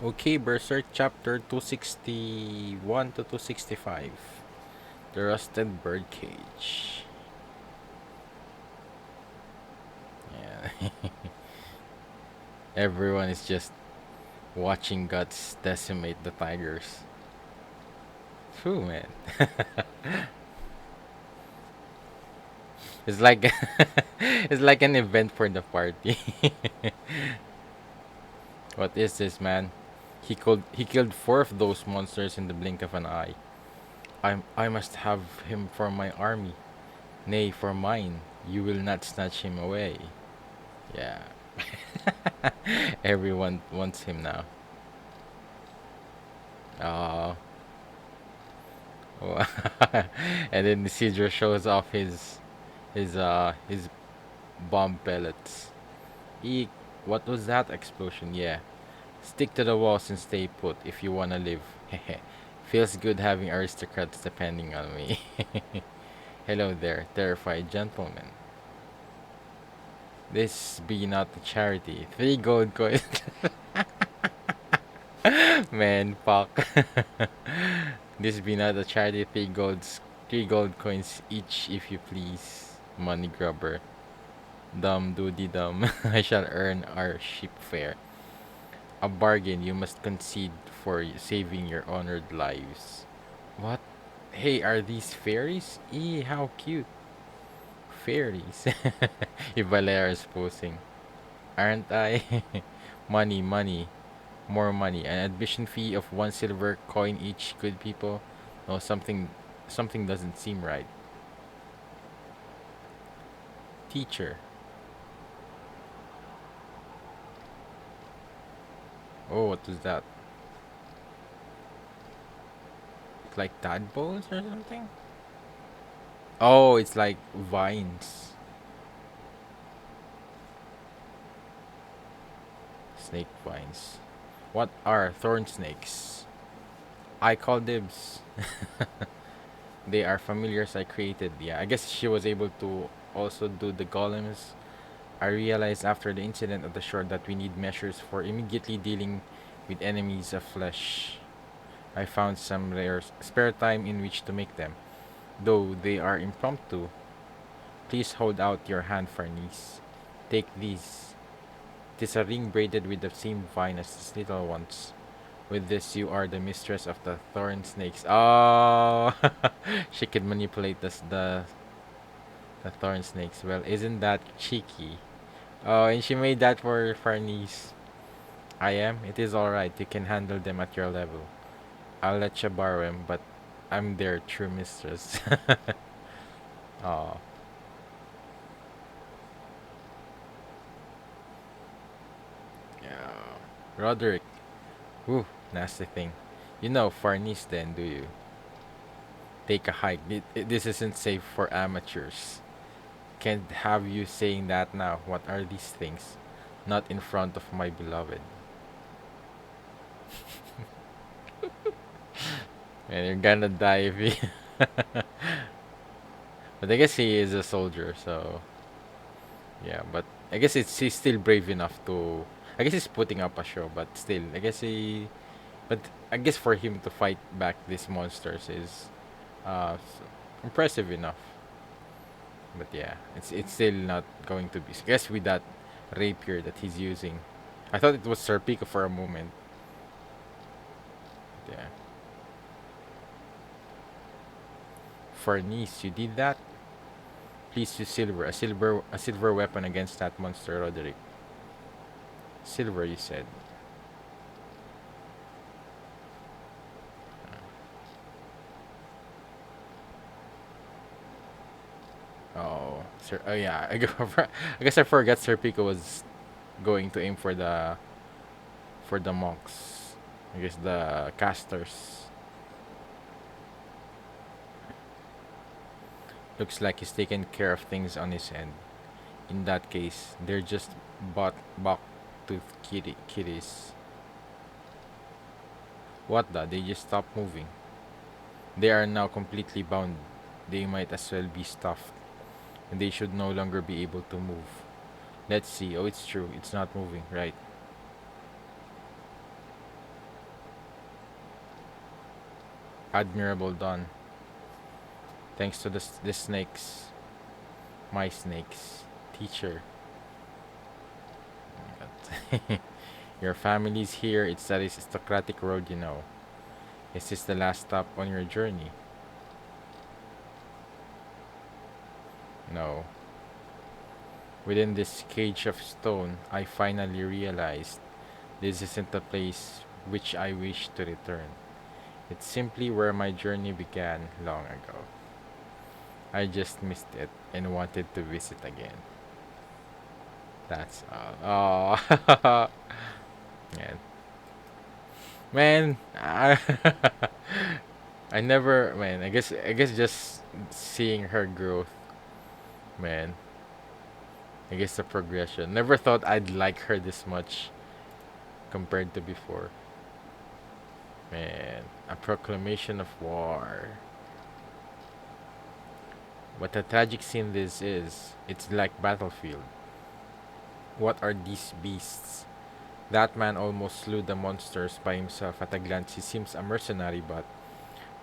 Okay, Berserk Chapter 261 to 265. The Rusted Birdcage. Yeah. Everyone is just watching Guts decimate the tigers. Phew, man. It's like it's like an event for the party. What is this, man? He killed four of those monsters in the blink of an eye. I must have him for my army. Nay, for mine. You will not snatch him away. Yeah. Everyone wants him now. Oh. And then Isidro shows off his bomb pellets. Eek, what was that explosion? Yeah. Stick to the walls and stay put if you wanna live. Hehe. Feels good having aristocrats depending on me. Hello there, terrified gentlemen. This be not a charity. 3 gold coins. Man, fuck. This be not a charity. 3 gold coins each, if you please. Money grubber. Dumb doody dumb. I shall earn our ship fare. A bargain you must concede for saving your honored lives. What? Hey, are these fairies? How cute. Fairies. If Valera is posing. Aren't I? Money, money. More money. An admission fee of 1 silver coin each, good people. No, something doesn't seem right. Teacher. Oh, what was that? Like tadpoles or something? Oh, it's like vines. Snake vines. What are thorn snakes? I call dibs. They are familiars I created. Yeah, I guess she was able to also do the golems. I realized after the incident at the shore that we need measures for immediately dealing with enemies of flesh. I found some rare spare time in which to make them, though they are impromptu. Please hold out your hand, Farnice. Take these. 'Tis a ring braided with the same vine as these little ones. With this, you are the mistress of the thorn snakes. Oh, she could manipulate the thorn snakes. Well, isn't that cheeky? Oh, and she made that for Farnice. I am. It is all right. You can handle them at your level. I'll let you borrow him, but I'm their true mistress. Oh, yeah. Roderick. Whew, nasty thing. You know Farnice then, do you? Take a hike. This isn't safe for amateurs. Can't have you saying that now. What are these things? Not in front of my beloved. And you're gonna die if you. But I guess he is a soldier, so yeah. But I guess he's still brave enough to. I guess he's putting up a show, but still, I guess he. But I guess for him to fight back these monsters is impressive enough. But yeah, it's still not going to be. I guess with that rapier that he's using, I thought it was Serpico for a moment. Yeah, for Nice, you did that. Please use silver. A silver weapon against that monster, Roderick. Silver, you said. Oh, sir. Oh yeah. I guess I forgot Serpico was going to aim for the monks. I guess the casters. Looks like he's taken care of things on his end. In that case, they're just buck tooth kitties. What the? They just stopped moving. They are now completely bound. They might as well be stuffed. And they should no longer be able to move. Let's see. Oh, it's true. It's not moving. Right. Admirable done. Thanks to the snakes, my snakes, teacher. Your family's here. It's that aristocratic road, you know. Is this the last stop on your journey? No. Within this cage of stone, I finally realized this isn't the place which I wish to return. It's simply where my journey began long ago. I just missed it and wanted to visit again. That's all. Oh, man, man, I never, man. I guess just seeing her growth, man. I guess the progression. Never thought I'd like her this much compared to before. Man, a proclamation of war. What a tragic scene this is. It's like battlefield. What are these beasts? That man almost slew the monsters by himself. At a glance, he seems a mercenary, but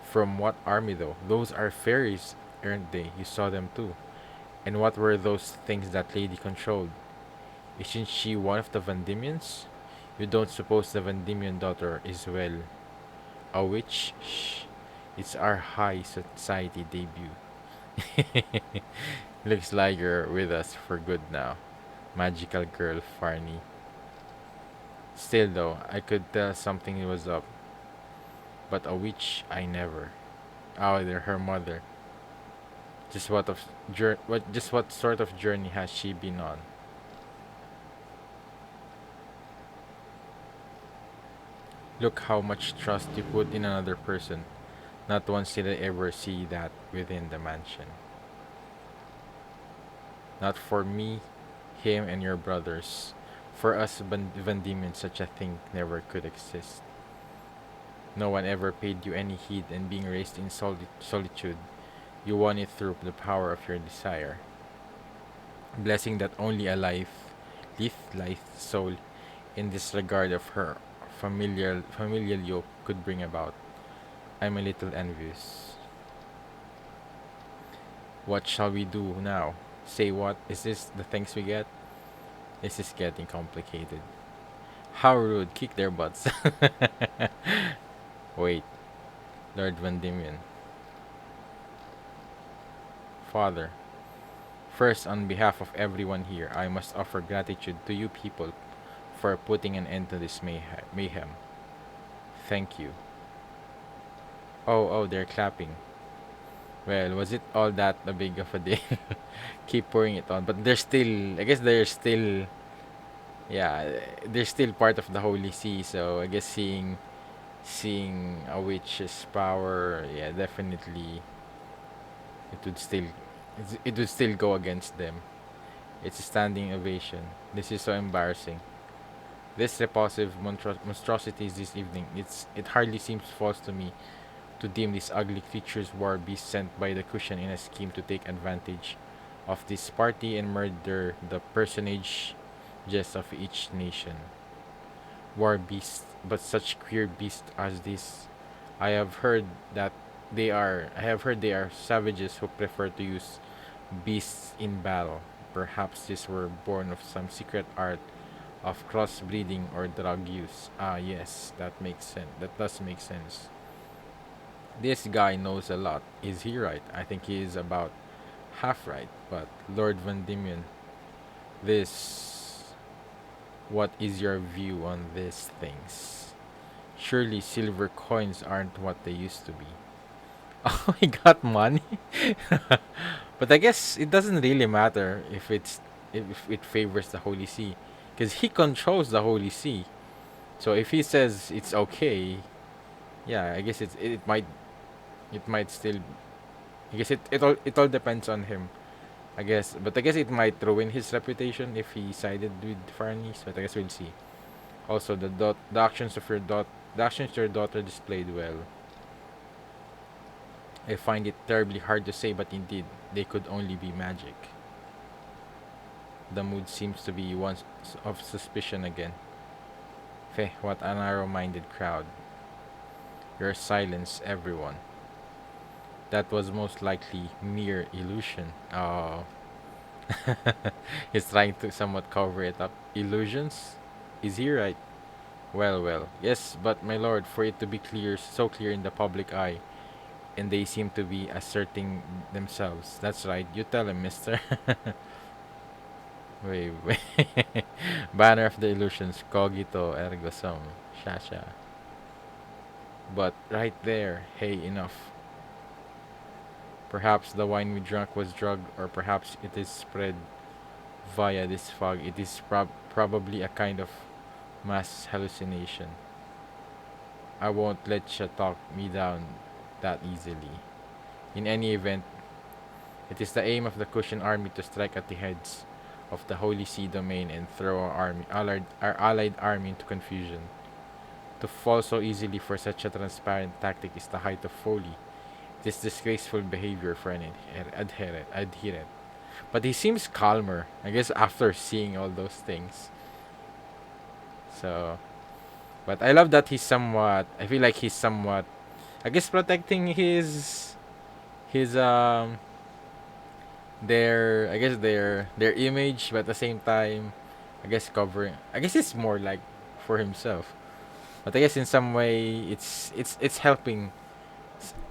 from what army though? Those are fairies, aren't they? You saw them too. And what were those things that lady controlled? Isn't she one of the Vandemians? You don't suppose the Vandemian daughter is, well, a witch? Shh. It's our high society debut. Looks like you're with us for good now. Magical girl, Farney. Still though, I could tell something was up. But a witch, I never. Oh, they're her mother. Just what sort of journey has she been on? Look how much trust you put in another person. Not once did I ever see that within the mansion. Not for me, him, and your brothers. For us Van Diemen, such a thing never could exist. No one ever paid you any heed, and being raised in solitude, you won it through the power of your desire. Blessing that only a lithe soul in disregard of her familial yoke could bring about. I'm a little envious. What shall we do now? Say what? Is this the things we get? This is getting complicated. How rude. Kick their butts. Wait, Lord Van Diemen. Father, first, on behalf of everyone here, I must offer gratitude to you people for putting an end to this mayhem. Thank you. Oh, they're clapping. Well, was it all that a big of a deal? Keep pouring it on. But they're still, I guess they're still, yeah, they're still part of the Holy See. So I guess seeing a witch's power, yeah, definitely it would still, it would still go against them. It's a standing ovation. This is so embarrassing. This repulsive monstrosities this evening. It hardly seems false to me to deem these ugly creatures war beasts sent by the cushion in a scheme to take advantage of this party and murder the personages of each nation. War beasts, but such queer beasts as this. I have heard that I have heard they are savages who prefer to use beasts in battle. Perhaps these were born of some secret art of crossbreeding or drug use. Ah, yes, that makes sense. That does make sense. This guy knows a lot. Is he right? I think he is about half right. But Lord Van Diemen, this. What is your view on these things? Surely silver coins aren't what they used to be. Oh, he got money. But I guess it doesn't really matter if it favors the Holy See, because he controls the Holy See. So if he says it's okay, yeah, I guess it might still. I guess it all depends on him. I guess, but I guess it might ruin his reputation if he sided with Farnies. But I guess we'll see. Also, the actions of the actions your daughter displayed well. I find it terribly hard to say, but indeed, they could only be magic. The mood seems to be one of suspicion again. Feh, what a narrow-minded crowd. Your silence, everyone. That was most likely mere illusion. Oh, he's trying to somewhat cover it up. Illusions? Is he right? Well, well, yes, but my lord, for it to be clear, so clear in the public eye, and they seem to be asserting themselves. That's right, you tell him, mister. Wait, wait. Banner of the illusions, cogito ergo sum. Shasha. But right there, hey, enough. Perhaps the wine we drank was drugged, or perhaps it is spread via this fog. It is probably a kind of mass hallucination. I won't let you talk me down that easily. In any event, it is the aim of the Kushan army to strike at the heads of the Holy See domain and throw our allied army into confusion. To fall so easily for such a transparent tactic is the height of folly. It is disgraceful behavior for an adherent. But he seems calmer, I guess, after seeing all those things. So, but I love that he's somewhat. I feel like he's somewhat. I guess protecting his their image, but at the same time, I guess covering. I guess it's more like for himself. But I guess in some way, it's helping.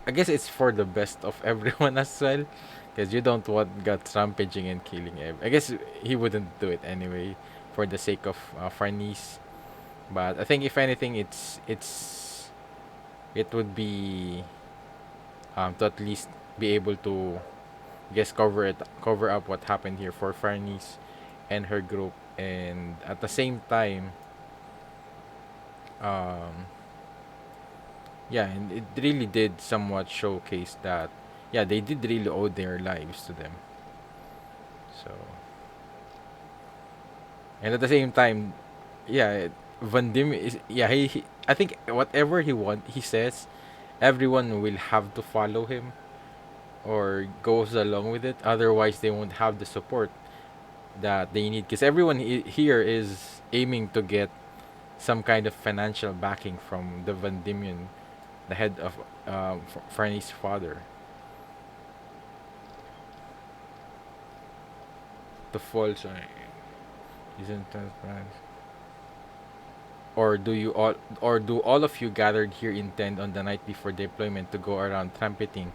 I guess it's for the best of everyone as well, because you don't want God rampaging and killing. I guess he wouldn't do it anyway, for the sake of Farnese. But I think if anything, it would be to at least be able to guess cover up what happened here for Farnese and her group, and at the same time, um yeah, and it really did somewhat showcase that, yeah, they did really owe their lives to them. So, and at the same time, yeah, Van Dim is, yeah, he I think whatever he says, everyone will have to follow him or goes along with it. Otherwise, they won't have the support that they need, because everyone here is aiming to get some kind of financial backing from the Van Diemen, the head of Franny's father. The false isn't transparent. Or do all of you gathered here intend on the night before deployment to go around trumpeting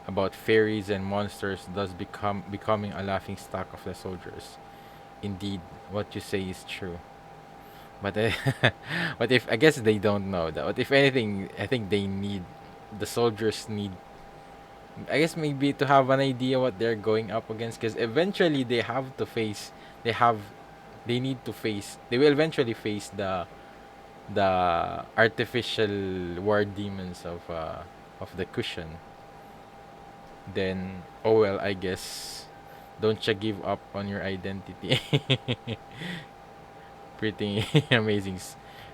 about fairies and monsters, thus becoming a laughing stock of the soldiers? Indeed, what you say is true. But but if I guess they don't know that. But if anything, I think the soldiers need, I guess, maybe to have an idea what they're going up against, because eventually they have they need to face they will eventually face the artificial war demons of the cushion. Then, oh well, I guess, don't you give up on your identity. Pretty amazing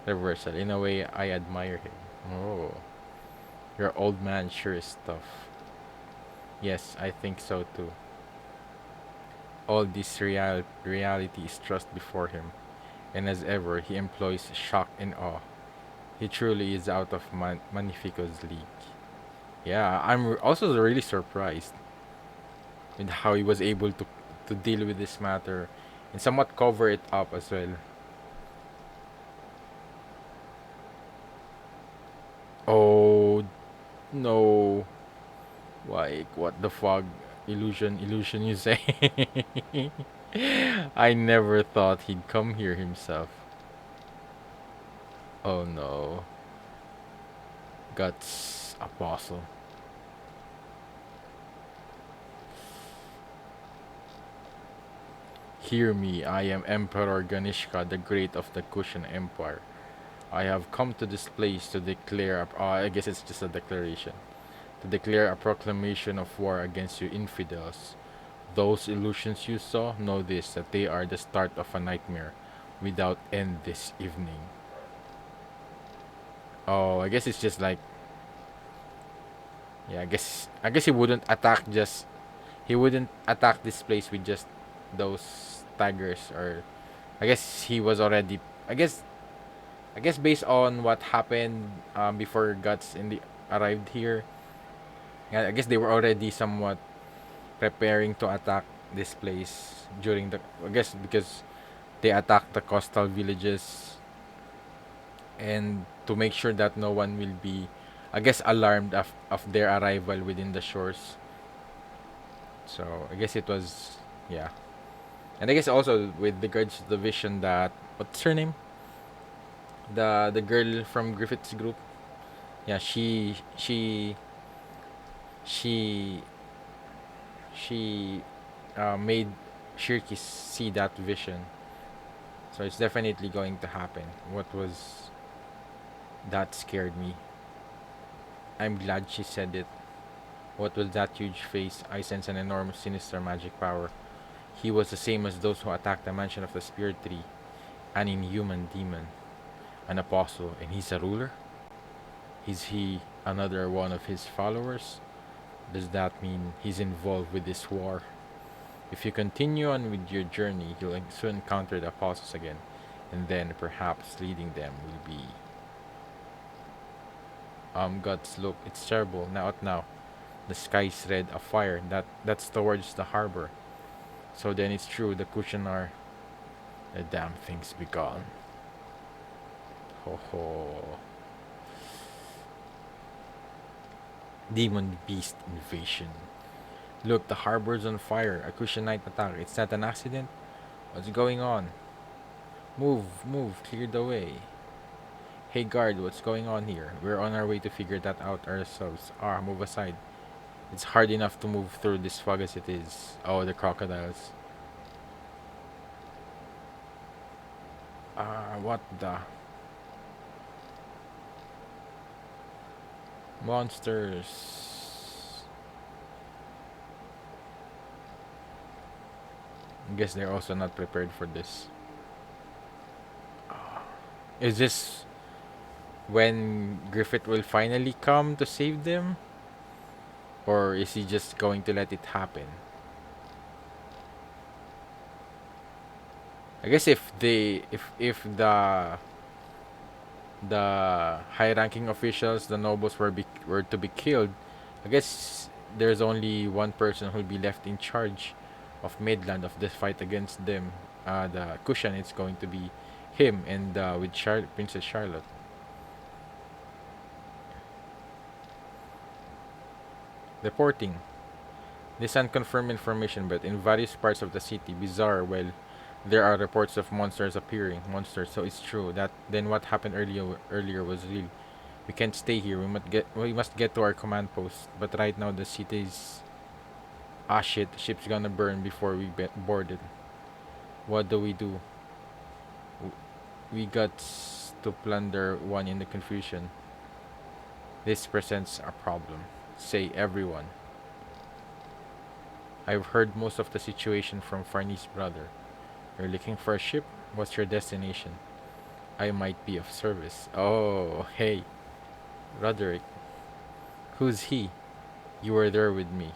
reversal. In a way, I admire him. Oh, your old man sure is tough. Yes, I think so too. All this reality is thrust before him, and as ever, he employs shock and awe. He truly is out of Magnifico's league. Yeah, I'm also really surprised with how he was able to deal with this matter and somewhat cover it up as well. Oh no! Like, what the fuck? Illusion, you say? I never thought he'd come here himself. Oh no. Guts Apostle. Hear me, I am Emperor Ganishka, the Great of the Kushan Empire. I have come to this place to declare, I guess it's just a declaration, to declare a proclamation of war against you infidels. Those illusions you saw, know this, that they are the start of a nightmare without end this evening. Oh, I guess it's just like, yeah, I guess he wouldn't attack this place with just those tigers, or I guess he was already, I guess I guess based on what happened before Guts arrived here, yeah, I guess they were already somewhat preparing to attack this place during the. I guess because they attacked the coastal villages and to make sure that no one will be, I guess, alarmed of their arrival within the shores. So I guess it was, yeah. And I guess also with regards to the vision that, what's her name? The girl from Griffith's group. Yeah, she she made Shirky see that vision. So it's definitely going to happen. What was that scared me? I'm glad she said it. What was that huge face? I sense an enormous sinister magic power. He was the same as those who attacked the mansion of the spirit tree. An inhuman demon. An apostle. And he's a ruler? Is he another one of his followers? Does that mean he's involved with this war? If you continue on with your journey, you'll soon encounter the apostles again. And then perhaps leading them will be God's look. It's terrible. Now. The sky's red afire. That's towards the harbor. So then it's true, the Kushanar. The damn thing's be gone. Ho ho. Demon beast invasion. Look, the harbor's on fire. A Kushanite attack. It's not an accident? What's going on? Move, clear the way. Hey guard, what's going on here? We're on our way to figure that out ourselves. Move aside. It's hard enough to move through this fog as it is. Oh, the crocodiles. What the? Monsters. I guess they're also not prepared for this. Is this when Griffith will finally come to save them? Or is he just going to let it happen? I guess if the high-ranking officials, the nobles were to be killed, I guess there's only one person who'll be left in charge of Midland of this fight against them. The Kushan, it's going to be him and with Princess Charlotte. Reporting. This unconfirmed information, but in various parts of the city, bizarre. Well, there are reports of monsters appearing. Monsters, so it's true that then what happened earlier was real. We can't stay here. We must get to our command post. But right now the city's shit. The ship's gonna burn before we board it. What do? We got to plunder one in the confusion. This presents a problem. Say everyone. I've heard most of the situation from Farney's brother. You're looking for a ship? What's your destination? I might be of service. Oh, hey, Roderick. Who's he? You were there with me.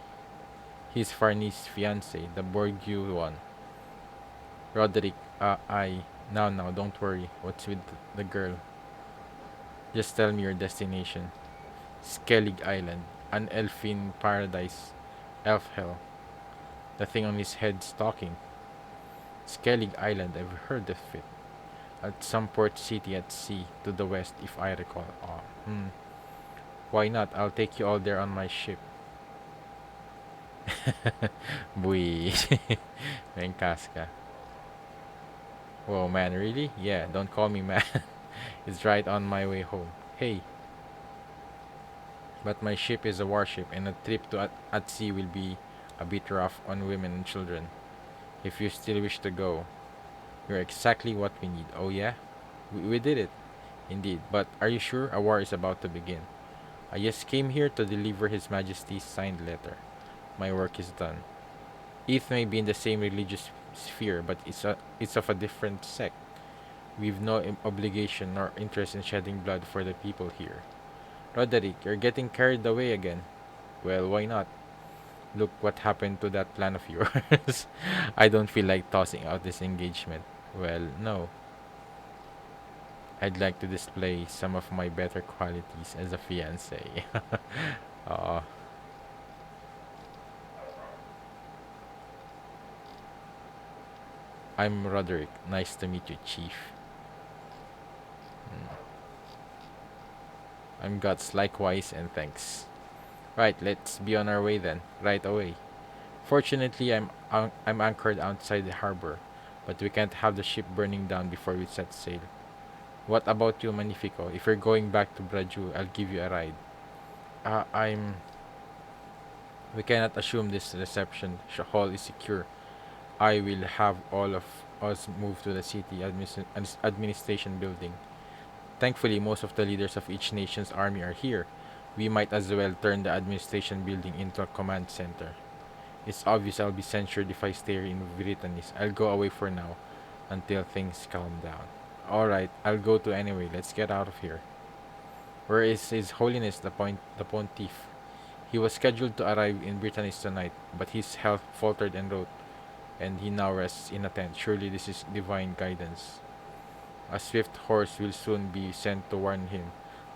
He's Farney's fiance, the Borgu one. Roderick, I. Now, don't worry. What's with the girl? Just tell me your destination. Skellig Island, an elfin paradise. Elf hell. The thing on his head's talking. Skellig Island, I've heard of it. At some port city at sea to the west, if I recall. Why not? I'll take you all there on my ship. Bui. Venkas ka. Whoa, man, really? Yeah, don't call me man. It's right on my way home. Hey. But my ship is a warship, and a trip to at sea will be a bit rough on women and children. If you still wish to go, you're exactly what we need. Oh yeah? We did it. Indeed. But are you sure a war is about to begin? I just came here to deliver His Majesty's signed letter. My work is done. Eth may be in the same religious sphere, but it's of a different sect. We've no obligation nor interest in shedding blood for the people here. Roderick, you're getting carried away again. Well, why not? Look what happened to that plan of yours. I don't feel like tossing out this engagement. Well, no. I'd like to display some of my better qualities as a fiance. uh, I'm Roderick. Nice to meet you, Chief. Mm, I'm Guts. Likewise, and thanks. Right, let's be on our way then. Right away. Fortunately, I'm anchored outside the harbor, but we can't have the ship burning down before we set sail. What about you, Magnifico? If you're going back to Braju, I'll give you a ride. I'm. We cannot assume this reception hall is secure. I will have all of us move to the city administration building. Thankfully, most of the leaders of each nation's army are here. We might as well turn the administration building into a command center. It's obvious I'll be censured if I stay here in Britannies. I'll go away for now until things calm down. Alright, I'll go to anyway. Let's get out of here. Where is His Holiness the Pontiff? He was scheduled to arrive in Britannies tonight, but his health faltered and he now rests in a tent. Surely this is divine guidance. A swift horse will soon be sent to warn him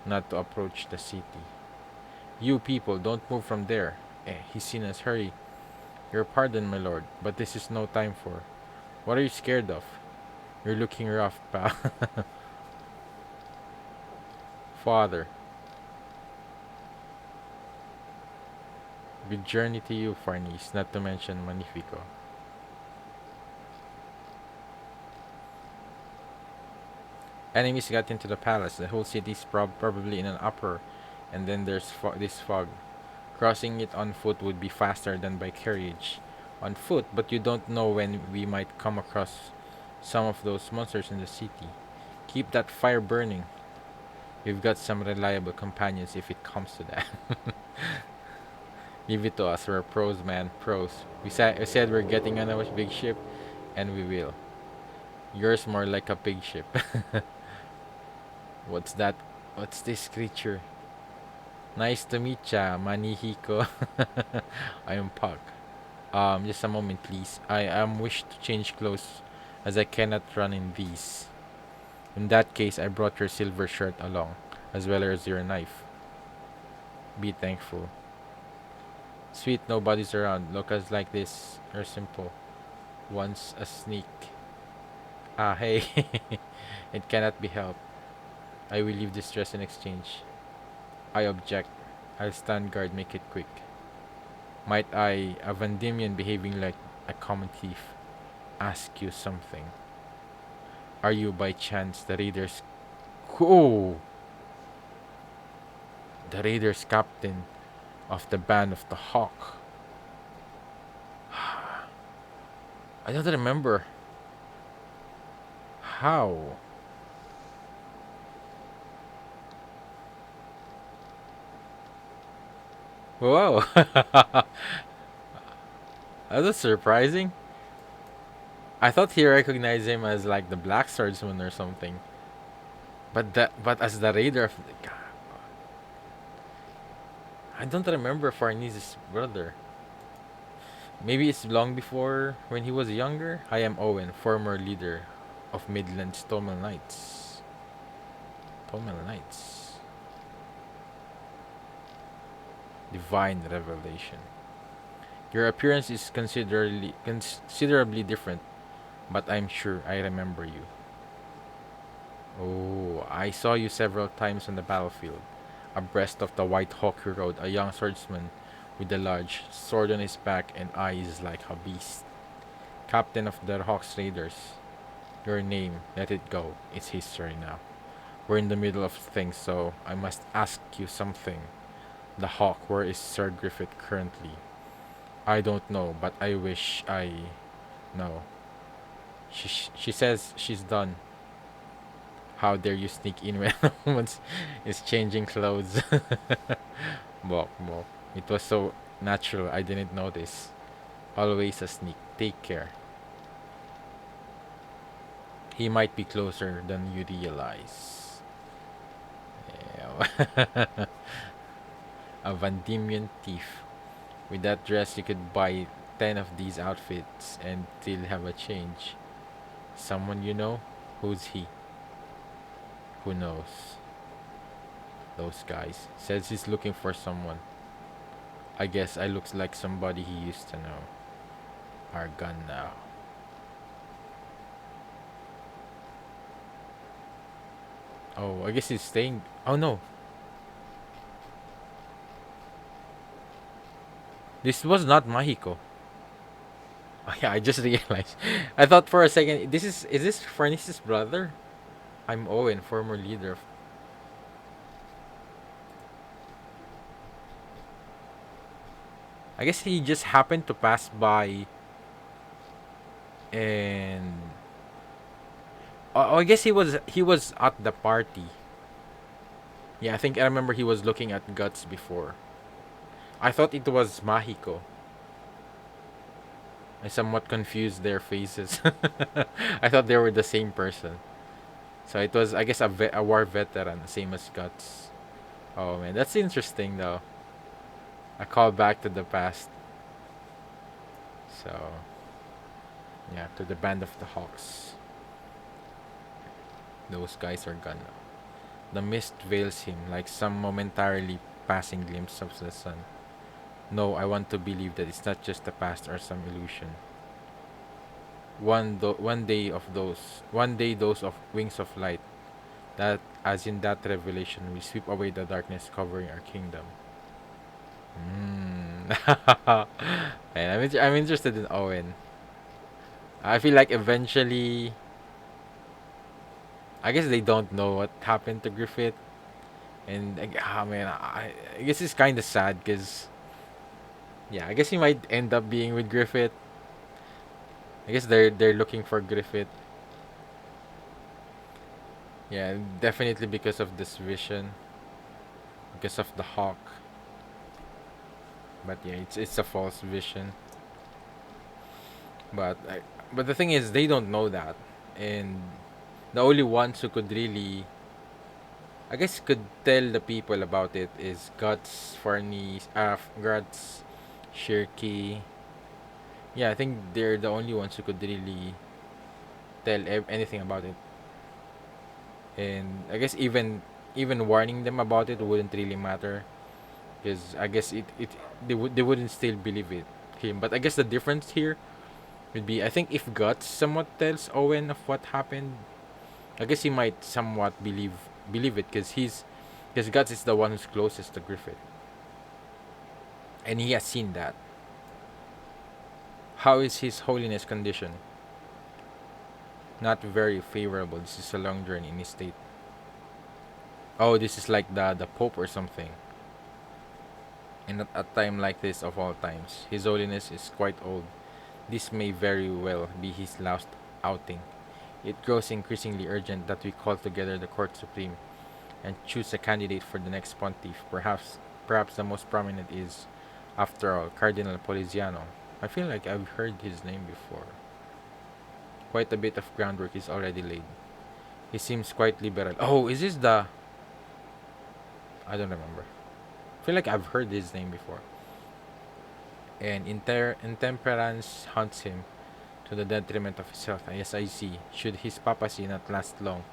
not to approach the city. You people, don't move from there. He's seen us. Hurry. Your pardon, my lord, but this is no time for. What are you scared of? You're looking rough, pal. Father. Good journey to you, Farnese, not to mention Magnifico. Enemies got into the palace. The whole city is probably in an uproar. And then there's this fog. Crossing it on foot would be faster than by carriage. On foot, but you don't know when we might come across some of those monsters in the city. Keep that fire burning. We've got some reliable companions if it comes to that. Leave it to us. We're pros, man. Pros. We said we're getting on a big ship, and we will. Yours more like a pig ship. What's that? What's this creature? Nice to meet ya, Manihiko. I am Puck. Just a moment, please. I am wish to change clothes as I cannot run in these. In that case, I brought your silver shirt along, as well as your knife. Be thankful. Sweet, nobody's around. Locals like this are simple. Once a sneak. Ah, hey. It cannot be helped. I will leave this dress in exchange. I object. I'll stand guard, make it quick. Might I, a Vandemian behaving like a common thief, ask you something? Are you by chance the raiders? Oh, the raiders captain of the band of the Hawk? I don't remember. How? Whoa. That's surprising. I thought he recognized him as like the Black Swordsman or something. But as the raider of the I don't remember Farnese's brother. Maybe it's long before when he was younger. I am Owen, former leader of Midland's Tomel Knights. Tomel Knights. Divine revelation. Your appearance is considerably different, but I'm sure I remember you. Oh, I saw you several times on the battlefield. Abreast of the White Hawk you rode, a young swordsman with a large sword on his back and eyes like a beast. Captain of the Hawk's Raiders. Your name, let it go. It's history now. We're in the middle of things, so I must ask you something. The Hawk, where is Sir Griffith currently? I don't know, but I wish I know. She says she's done. How dare you sneak in when someone is changing clothes? Bok, bok. It was so natural, I didn't notice. Always a sneak. Take care. He might be closer than you realize. Yeah. A Vandemian thief. With that dress, you could buy 10 of these outfits and still have a change. Someone you know? Who's he? Who knows? Those guys. Says he's looking for someone. I guess I looks like somebody he used to know. Are gone now. Oh, I guess he's staying. Oh no. This was not Mahiko. Oh, yeah, I just realized. I thought for a second, is this Furnace's brother? I'm Owen, former leader of. I guess he just happened to pass by and oh, I guess he was at the party. Yeah, I think I remember he was looking at Guts before. I thought it was Mahiko. I somewhat confused their faces. I thought they were the same person. So it was, I guess, a war veteran, same as Guts. Oh man, that's interesting though. A call back to the past. So yeah, to the band of the Hawks. Those guys are gone now. The mist veils him like some momentarily passing glimpse of the sun. No, I want to believe that it's not just the past or some illusion. One day those of wings of light, that as in that revelation, we sweep away the darkness covering our kingdom. Mm. And I'm interested in Owen. I feel like eventually, I guess they don't know what happened to Griffith, and man, I guess it's kind of sad because yeah, I guess he might end up being with Griffith. I guess they're looking for Griffith. Yeah, definitely because of this vision, because of the hawk. But yeah, it's a false vision. But but the thing is, they don't know that, and the only ones who could really, I guess, could tell the people about it is Guts, Farnese, Guts, Shirky. Yeah, I think they're the only ones who could really tell anything about it. And I guess even warning them about it wouldn't really matter because I guess it they wouldn't still believe it him. But I guess the difference here would be, I think if Guts somewhat tells Owen of what happened, I guess he might somewhat believe it because Guts is the one who's closest to Griffith, and he has seen that. How is His Holiness condition? Not very favorable. This is a long journey in his state. Oh, this is like the Pope or something. And at a time like this of all times, His Holiness is quite old. This may very well be his last outing. It grows increasingly urgent that we call together the Court Supreme and choose a candidate for the next pontiff. Perhaps the most prominent is, after all, Cardinal Poliziano. I feel like I've heard his name before. Quite a bit of groundwork is already laid. He seems quite liberal. Oh, is this the? I don't remember. I feel like I've heard his name before. And intemperance haunts him to the detriment of his health. Yes, I see. Should his papacy not last long,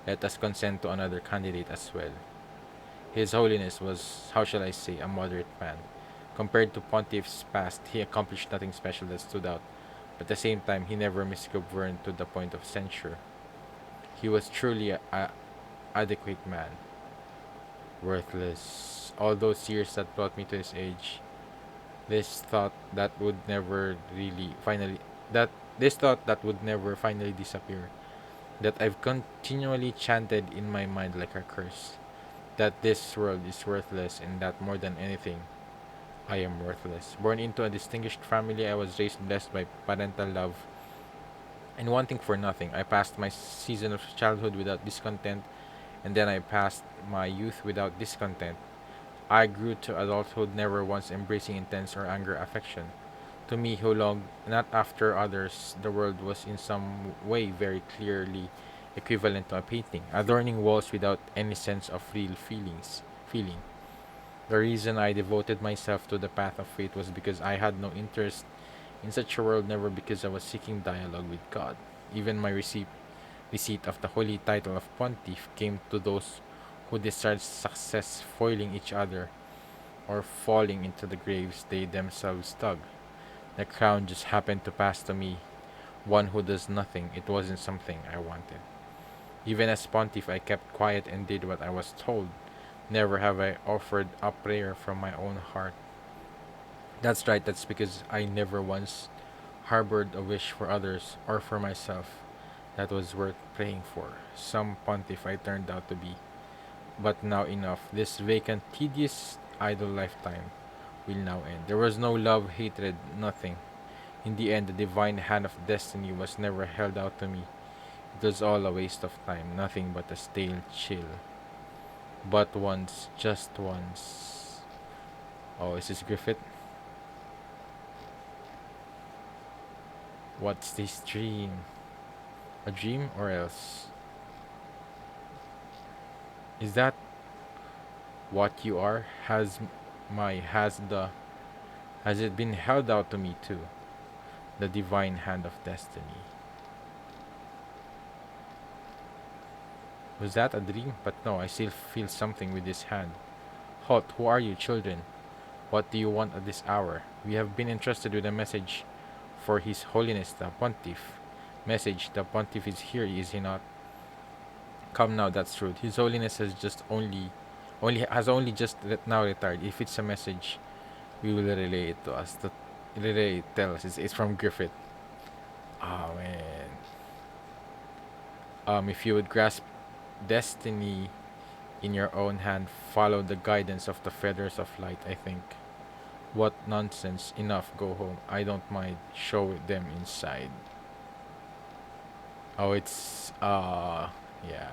let us consent to another candidate as well. His Holiness was, how shall I say, a moderate man. Compared to pontiffs past, he accomplished nothing special that stood out. But at the same time, he never misgoverned to the point of censure. He was truly a adequate man. Worthless. All those years that brought me to his age. This thought that would never really finally that this thought that would never finally disappear. That I've continually chanted in my mind like a curse. That this world is worthless and that more than anything, I am worthless. Born into a distinguished family, I was raised blessed by parental love and wanting for nothing. I passed my season of childhood without discontent, and then I passed my youth without discontent. I grew to adulthood never once embracing intense or anger affection. To me, who longed not after others, the world was in some way very clearly equivalent to a painting, adorning walls without any sense of real feeling. The reason I devoted myself to the path of faith was because I had no interest in such a world, never because I was seeking dialogue with God. Even my The seat of the holy title of pontiff came to those who desired success foiling each other or falling into the graves they themselves dug. The crown just happened to pass to me, one who does nothing. It wasn't something I wanted. Even as pontiff, I kept quiet and did what I was told. Never have I offered a prayer from my own heart. That's right, that's because I never once harbored a wish for others or for myself that was worth praying for. Some pontiff I turned out to be. But now enough. This vacant, tedious, idle lifetime will now end. There was no love, hatred, nothing. In the end, the divine hand of destiny was never held out to me. It was all a waste of time, nothing but a stale chill. But once, just once. Oh, is this Griffith? What's this dream? A dream or else? Is that what you are? Has it been held out to me too? The divine hand of destiny. Was that a dream? But no, I still feel something with this hand. Halt, who are you, children? What do you want at this hour? We have been entrusted with a message for His Holiness the Pontiff. Message, the Pontiff is here, is he not? Come now, that's true. His Holiness has only just now retired. If it's a message, we will relay it to us. Tell us. It's from Griffith. Oh man. If you would grasp destiny in your own hand, follow the guidance of the feathers of light, I think. What nonsense. Enough, go home. I don't mind. Show them inside. Oh, it's yeah.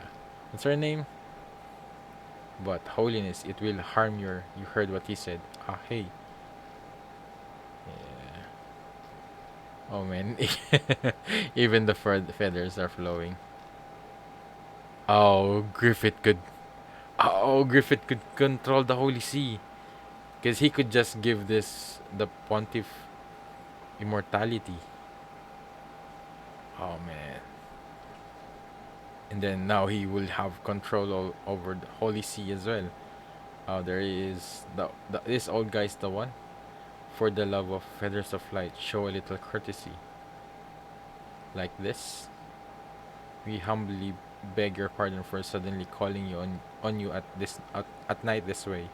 What's her name? But holiness, it will harm your. You heard what he said. Ah, hey. Yeah. Oh man, even the feathers are flowing. Oh, Griffith could. Oh, Griffith could control the holy sea, because he could just give this the pontiff immortality. Oh man. And then now he will have control over the holy sea as well. There is this old guy's the one. For the love of feathers of light, show a little courtesy. Like this. We humbly beg your pardon for suddenly calling you on you at night this way.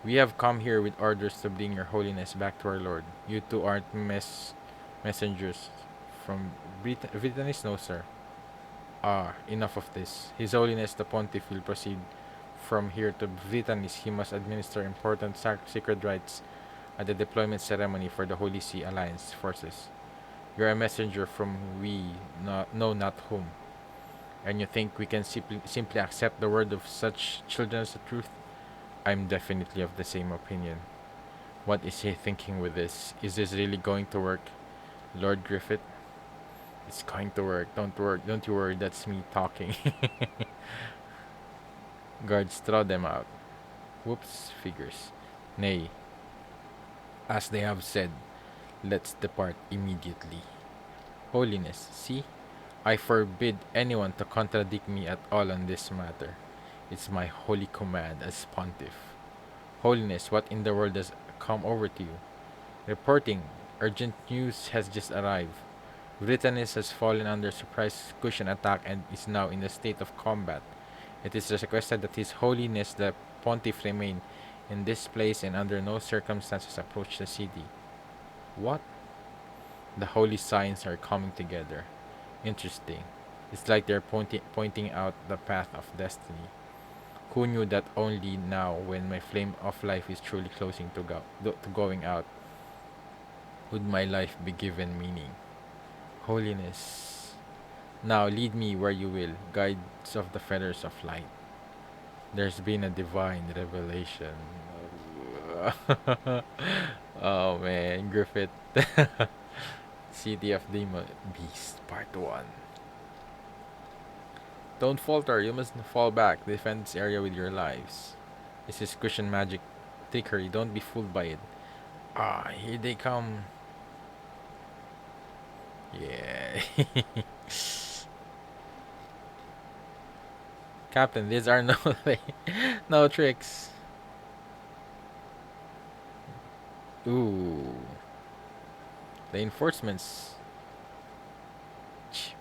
We have come here with orders to bring your holiness back to our lord. You two aren't messengers from Britannies, no sir. Ah, enough of this. His Holiness the Pontiff will proceed from here to Britannies. He must administer important sacred rites at the deployment ceremony for the Holy See Alliance forces. You're a messenger from know not whom, and you think we can simply accept the word of such children as the truth? I'm definitely of the same opinion. What is he thinking with this? Is this really going to work, Lord Griffith? It's going to work. Don't you worry. That's me talking. Guards, throw them out. Whoops, figures. Nay, as they have said, let's depart immediately. Holiness, see? I forbid anyone to contradict me at all on this matter. It's my holy command as pontiff. Holiness, what in the world has come over to you? Reporting, urgent news has just arrived. Britannies has fallen under surprise cushion attack and is now in a state of combat. It is requested that His Holiness the Pontiff remain in this place and under no circumstances approach the city. What? The holy signs are coming together. Interesting. It's like they're pointing out the path of destiny. Who knew that only now, when my flame of life is truly closing to going out, would my life be given meaning? Holiness. Now lead me where you will, guides of the feathers of light. There's been a divine revelation. Oh man, Griffith. City of Demon Beast, Part 1. Don't falter, you must fall back. Defend this area with your lives. This is cushion magic trickery, don't be fooled by it. Ah, here they come. Yeah. Captain, these are no no tricks. Ooh, the enforcements.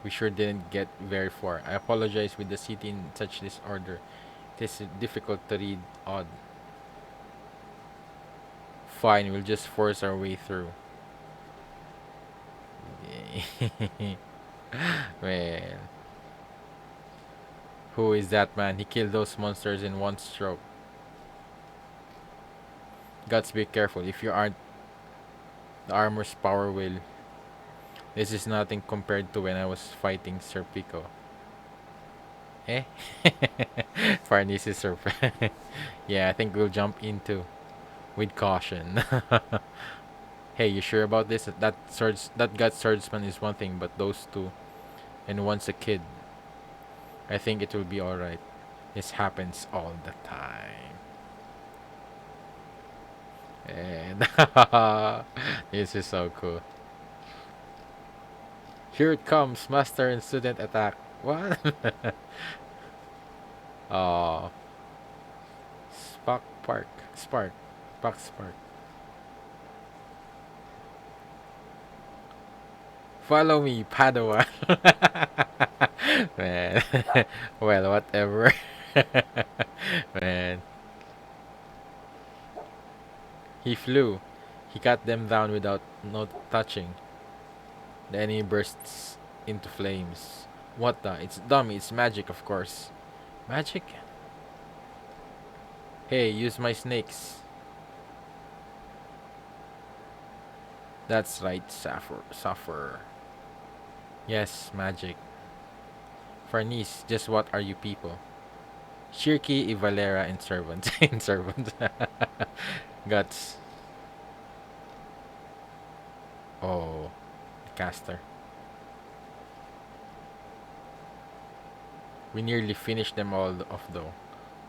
We sure didn't get very far. I apologize with the city in such disorder. It is difficult to read odd. Fine, we'll just force our way through. Man, who is that man? He killed those monsters in one stroke. Gots be careful. If you aren't, the armor's power will. This is nothing compared to when I was fighting Sir Pico. Eh? Farnese is Sir. Yeah, I think we'll jump into with caution. Hey, you sure about this? That gut swordsman is one thing, but those two, and one's a kid. I think it will be alright. This happens all the time. And this is so cool. Here it comes, master and student attack. What? Oh, Spark Park. Spark. Spark Spark. Follow me, Padawan. Man. Well, whatever. Man. He flew. He cut them down without no touching. The enemy bursts into flames. What the? It's dummy. It's magic, of course. Magic? Hey, use my snakes. That's right, Suffer. Yes, magic. Farnese, just what are you people? Shirky, Ivalera, and servants. And servants. Guts. Oh, caster. We nearly finished them all off though.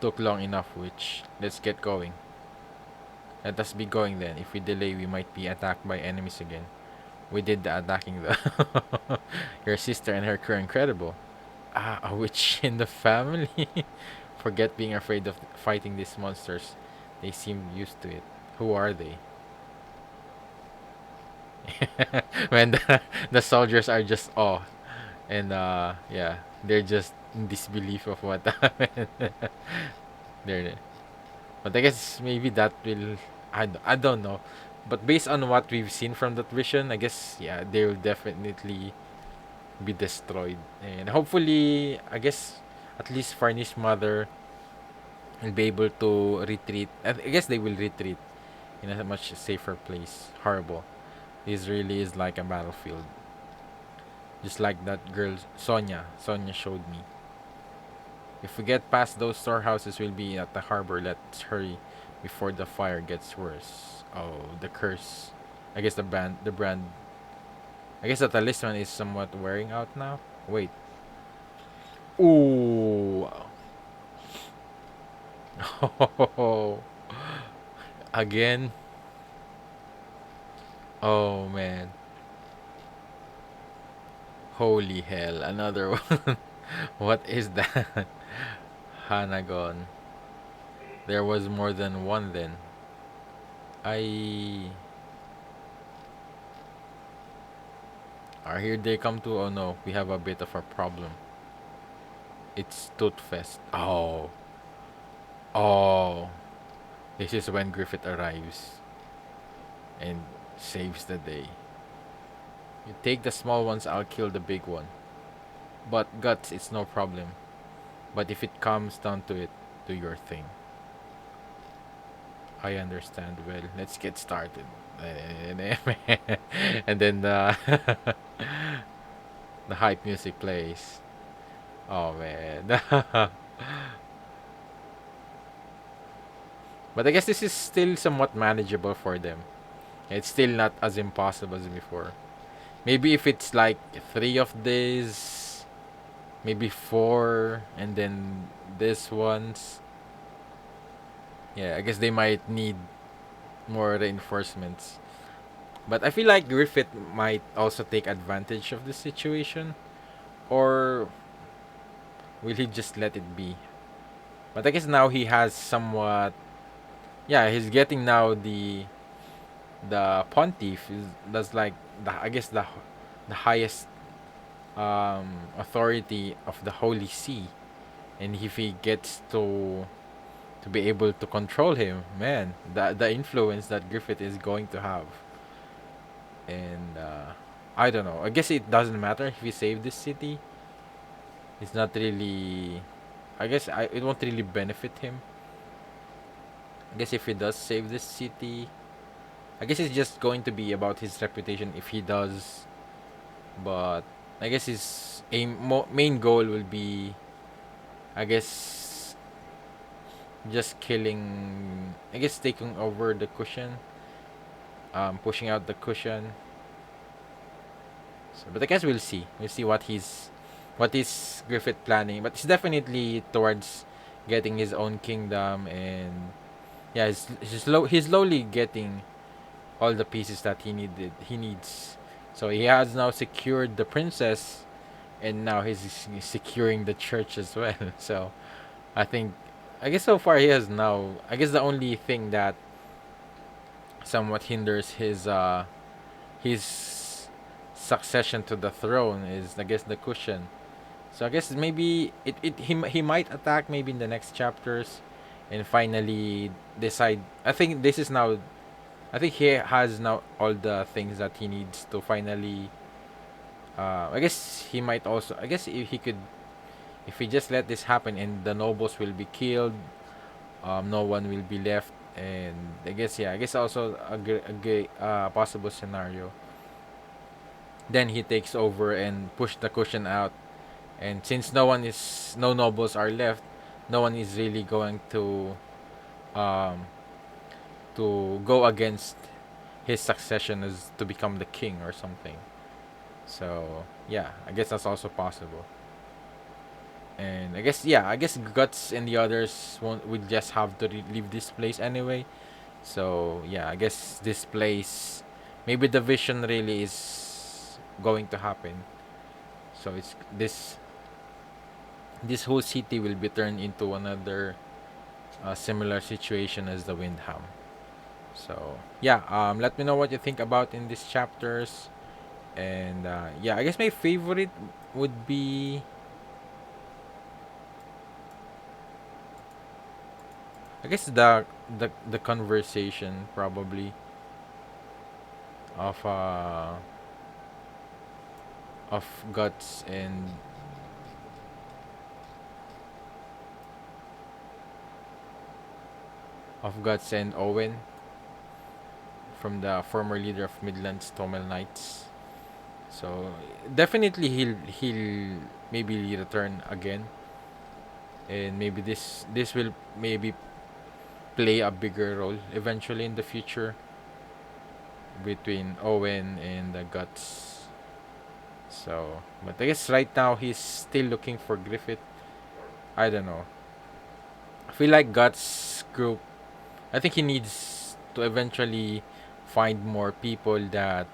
Took long enough, which let's get going. Let us be going then. If we delay, we might be attacked by enemies again. We did the attacking though. Your sister and her crew are incredible. Ah, a witch in the family. Forget being afraid of fighting these monsters. They seem used to it. Who are they? When the soldiers are just awe. And yeah, they're just in disbelief of what happened. They're, but I guess maybe that will. I don't know. But based on what we've seen from that vision, I guess, yeah, they will definitely be destroyed. And hopefully, I guess, at least Farney's mother will be able to retreat. I guess they will retreat in a much safer place. Horrible. This really is like a battlefield. Just like that girl, Sonia. Sonia showed me. If we get past those storehouses, we'll be at the harbor. Let's hurry before the fire gets worse. Oh, the curse. I guess the brand. I guess the talisman is somewhat wearing out now. Wait. Ooh. Again. Oh man. Holy hell. Another one. What is that? Hanagon. There was more than one then. I. Here they come to. Oh no, we have a bit of a problem. It's Tootfest. Oh. Oh. This is when Griffith arrives and saves the day. You take the small ones, I'll kill the big one. But guts, it's no problem. But if it comes down to it, do your thing. I understand. Well, let's get started. And then the the hype music plays. Oh man. But I guess this is still somewhat manageable for them. It's still not as impossible as before. Maybe if it's like 3 of these, maybe 4, and then this ones. Yeah, I guess they might need more reinforcements. But I feel like Griffith might also take advantage of the situation. Or will he just let it be? But I guess now he has somewhat. Yeah, he's getting now the pontiff is that's like I guess the highest authority of the Holy See, and if he gets to be able to control him, man, the influence that Griffith is going to have, and I don't know. I guess it doesn't matter if he saved this city. It's not really. I guess it won't really benefit him. I guess if he does save this city, I guess it's just going to be about his reputation if he does. But I guess his main goal will be, I guess, just killing. I guess taking over the cushion, pushing out the cushion. So, but I guess we'll see. We'll see what is Griffith planning. But it's definitely towards getting his own kingdom, and yeah, he's slowly getting all the pieces that he needs. So he has now secured the princess, and now he's securing the church as well. So I think, I guess so far he has now. I guess the only thing that somewhat hinders his succession to the throne is, I guess, the cushion. So I guess maybe he might attack maybe in the next chapters, and finally decide. I think this is now. I think he has now all the things that he needs to finally. I guess he might also. I guess if he could, if he just let this happen and the nobles will be killed, no one will be left, and I guess, yeah, I guess also a possible scenario. Then he takes over and push the cushion out, and since no nobles are left, no one is really going um to go against his succession as to become the king or something. So yeah, I guess that's also possible. And I guess, yeah, I guess Guts and the others won't will just have to leave this place anyway. So yeah, I guess this place, maybe the vision really is going to happen. So it's this whole city will be turned into another similar situation as the Windham. So yeah, let me know what you think about in these chapters. And yeah, I guess my favorite would be, I guess, the conversation probably of of Guts and Owen, from the former leader of Midland's Tomel Knights. So definitely he'll maybe return again, and maybe this will maybe play a bigger role eventually in the future between Owen and the Guts. So, but I guess right now he's still looking for Griffith. I don't know. I feel like Guts group. I think he needs to eventually find more people that.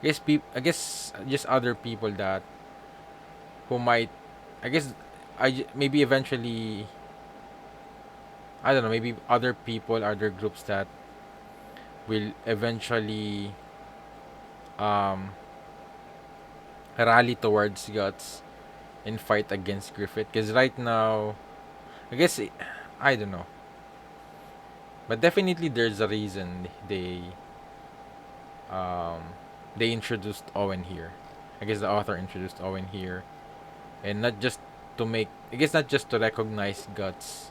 I guess just other people that who might. I guess maybe eventually. I don't know. Maybe other people, other groups that will eventually um rally towards Guts and fight against Griffith. Because right now, I guess I don't know, but definitely there's a reason um they introduced Owen here. I guess the author introduced Owen here, and not just to make. I guess not just to recognize Guts,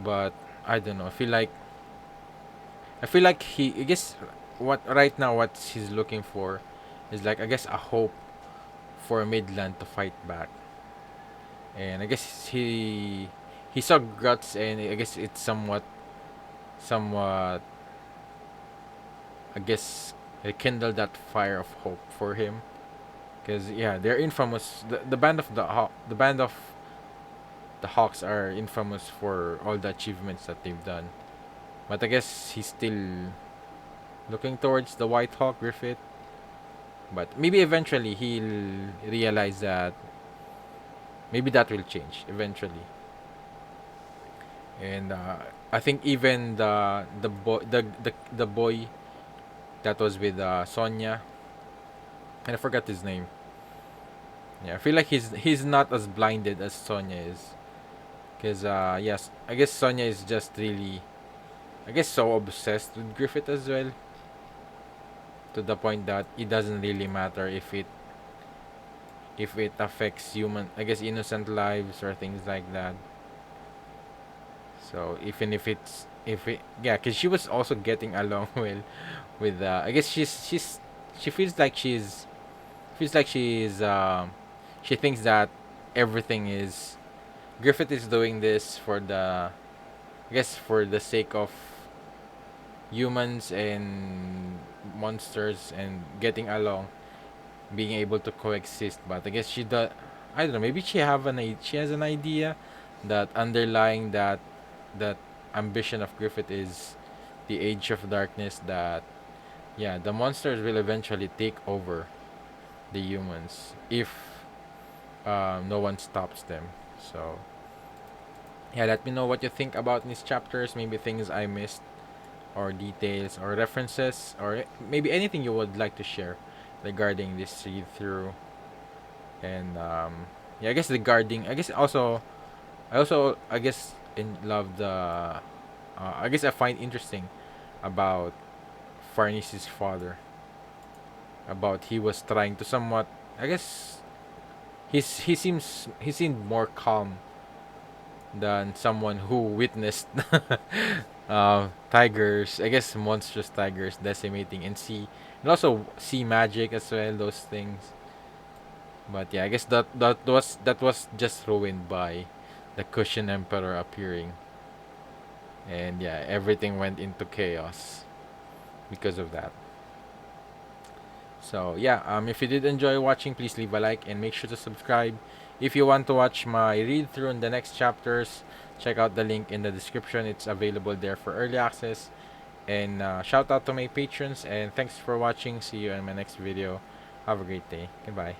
but I don't know. I feel like he. I guess what right now what he's looking for is, like, I guess, a hope for Midland to fight back. And I guess he saw Guts, and I guess it's somewhat, I guess, rekindled that fire of hope for him. Because yeah, they're infamous. The band of the band of the Hawks are infamous for all the achievements that they've done. But I guess he's still looking towards the White Hawk, Griffith. But maybe eventually he'll realize that maybe that will change eventually. And I think even the boy that was with Sonya, and I forgot his name. Yeah, I feel like he's not as blinded as Sonya is. Cause yes, I guess Sonya is just really, I guess, so obsessed with Griffith as well, to the point that it doesn't really matter if it affects human, I guess, innocent lives or things like that. So even if it's if it yeah, cause she was also getting along well with I guess she feels like she thinks that everything is Griffith is doing this for the, I guess, for the sake of humans and monsters and getting along, being able to coexist. But I guess she does. I don't know. Maybe she has an idea that underlying that ambition of Griffith is the age of darkness. That yeah, the monsters will eventually take over the humans if no one stops them. So yeah, let me know what you think about these chapters. Maybe things I missed, or details, or references, or maybe anything you would like to share regarding this read through. And yeah, I guess regarding, I guess also, I guess in love the, I guess I find interesting about Farnes's father. About he was trying to somewhat, I guess he seemed more calm than someone who witnessed tigers, I guess monstrous tigers decimating and sea, and also sea magic as well, those things. But yeah, I guess that was just ruined by the Cushion Emperor appearing, and yeah, everything went into chaos because of that. So yeah, if you did enjoy watching, please leave a like and make sure to subscribe. If you want to watch my read through in the next chapters, check out the link in the description. It's available there for early access. And shout out to my patrons, and thanks for watching. See you in my next video. Have a great day. Goodbye.